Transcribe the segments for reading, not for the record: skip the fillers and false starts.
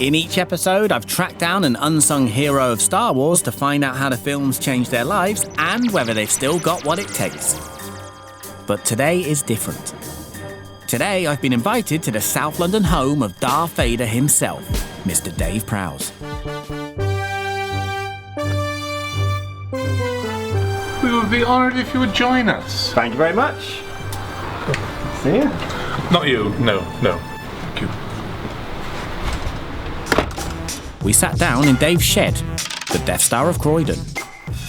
In each episode, I've tracked down an unsung hero of Star Wars to find out how the films changed their lives and whether they've still got what it takes. But today is different. Today, I've been invited to the South London home of Darth Vader himself, Mr. Dave Prowse. We would be honoured if you would join us. Thank you very much. See you. Not you, no. Thank you. We sat down in Dave's shed, the Death Star of Croydon.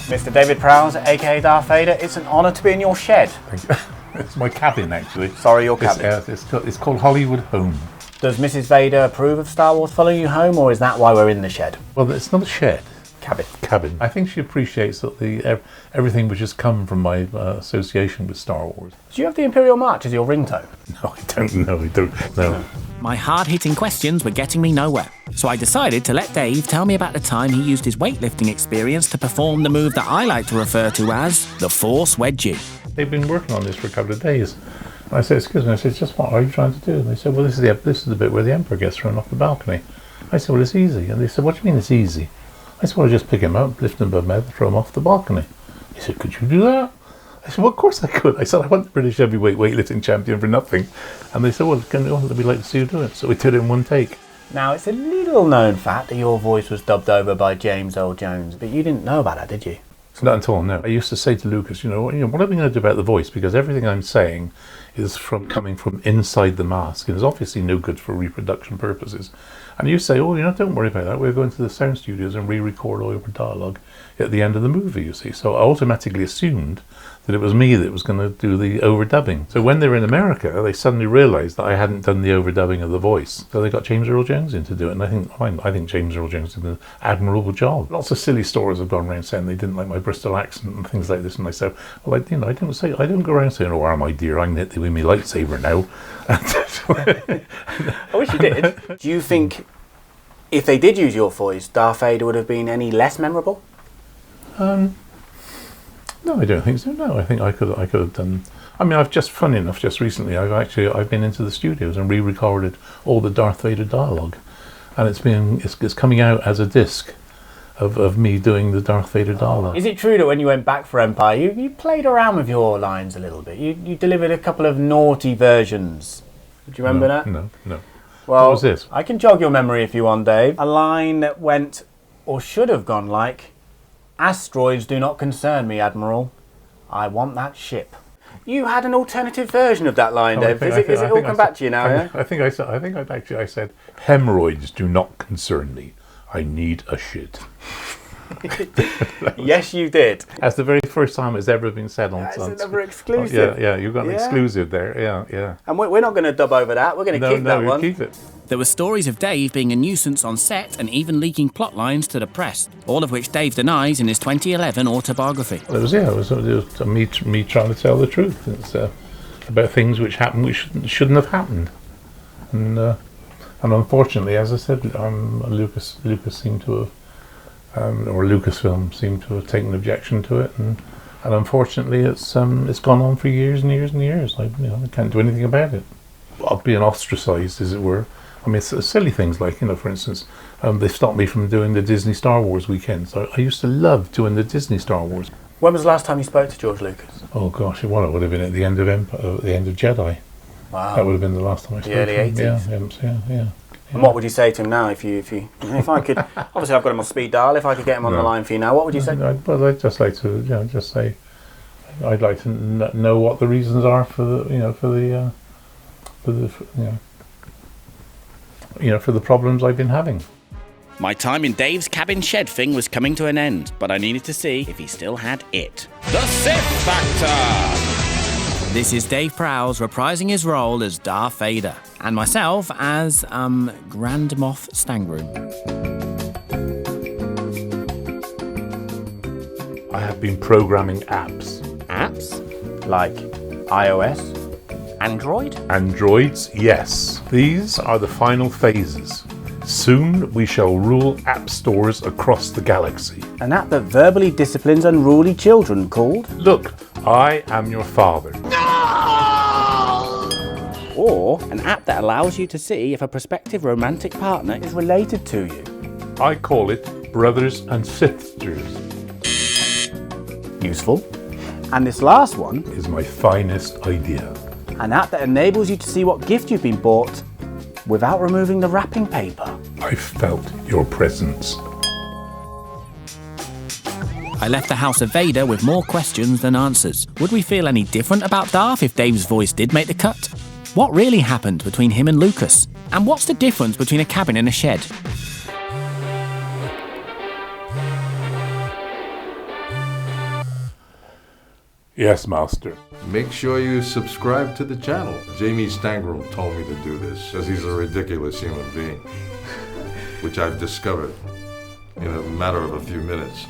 Mr. David Prowse, aka Darth Vader, it's an honour to be in your shed. Thank you. It's my cabin, actually. Sorry, your cabin. It's called Hollywood Home. Does Mrs. Vader approve of Star Wars following you home, or is that why we're in the shed? Well, it's not a shed. Cabin. I think she appreciates that everything which has come from my association with Star Wars. Do you have the Imperial March as your ringtone? No, I don't. No. My hard-hitting questions were getting me nowhere, so I decided to let Dave tell me about the time he used his weightlifting experience to perform the move that I like to refer to as the Force Wedgie. They've been working on this for a couple of days. And I said, excuse me, I said, just what are you trying to do? And they said, well, this is the bit where the Emperor gets thrown off the balcony. I said, well, it's easy. And they said, what do you mean it's easy? I said, well, I just pick him up, lift him above my head, throw him off the balcony. He said, could you do that? I said, well, of course I could. I said, I want the British heavyweight weightlifting champion for nothing. And they said, well, we'd like to see you do it. So we did it in one take. Now, it's a little known fact that your voice was dubbed over by James Earl Jones, but you didn't know about that, did you? Not at all, no. I used to say to Lucas, what are we going to do about the voice? Because everything I'm saying is coming from inside the mask, and is obviously no good for reproduction purposes. And you say, don't worry about that. We're going to the sound studios and re-record all your dialogue at the end of the movie, you see. So I automatically assumed that it was me that was going to do the overdubbing. So when they were in America, they suddenly realised that I hadn't done the overdubbing of the voice. So they got James Earl Jones in to do it, and I think James Earl Jones did an admirable job. Lots of silly stories have gone around saying they didn't like my Bristol accent and things like this, and I said, well, I don't go around saying, oh, my dear, I'm knitted with my lightsaber now. I wish you did. Do you think if they did use your voice, Darth Vader would have been any less memorable? No, I don't think so. No, I think I could have done. I mean, funny enough, just recently, I've been into the studios and re-recorded all the Darth Vader dialogue, and it's coming out as a disc of me doing the Darth Vader dialogue. Is it true that when you went back for Empire, you played around with your lines a little bit? You delivered a couple of naughty versions. Do you remember that? No. Well, what was this? I can jog your memory if you want, Dave. A line that went, or should have gone like, "Asteroids do not concern me, Admiral. I want that ship." You had an alternative version of that line, Dave. Is it all come back to you now? Yeah? I think I said, "Hemorrhoids do not concern me. I need a shit." Yes, you did. That's the very first time it's ever been said on. That's another exclusive. Yeah, you've got an exclusive there. Yeah. And we're not going to dub over that. We're going to keep that one. Keep it. There were stories of Dave being a nuisance on set and even leaking plot lines to the press, all of which Dave denies in his 2011 autobiography. Well, it was me trying to tell the truth. It's about things which happened which shouldn't have happened, and unfortunately, as I said, Lucas seemed to have. Or Lucasfilm seemed to have taken objection to it, and unfortunately, it's gone on for years and years and years. I can't do anything about it. Well, being ostracised, as it were. I mean, it's silly things like, for instance, they stopped me from doing the Disney Star Wars weekends. I used to love doing the Disney Star Wars. When was the last time you spoke to George Lucas? Oh gosh, it would have been at the end of Jedi. Wow, that would have been the last time I spoke to him. The early 80s. Yeah. And what would you say to him now if I could? Obviously, I've got him on speed dial. If I could get him on the line for you now, what would you say? Well, I'd just like to, just say, I'd like to know what the reasons are for the problems I've been having. My time in Dave's cabin shed thing was coming to an end, but I needed to see if he still had it. The Sith Factor! This is Dave Prowse reprising his role as Darth Vader, and myself as, Grand Moff Stangroom. I have been programming apps. Apps? Like iOS? Android? Androids, yes. These are the final phases. Soon we shall rule app stores across the galaxy. An app that verbally disciplines unruly children called... Look, I am your father. No! or an app that allows you to see if a prospective romantic partner is related to you. I call it Brothers and Sisters. Useful. And this last one Is my finest idea. an app that enables you to see what gift you've been bought without removing the wrapping paper. I felt your presence. I left the house of Vader with more questions than answers. Would we feel any different about Darth if Dave's voice did make the cut? What really happened between him and Lucas? And what's the difference between a cabin and a shed? Yes, Master. Make sure you subscribe to the channel. Jamie Stangroom told me to do this because he's a ridiculous human being, which I've discovered in a matter of a few minutes.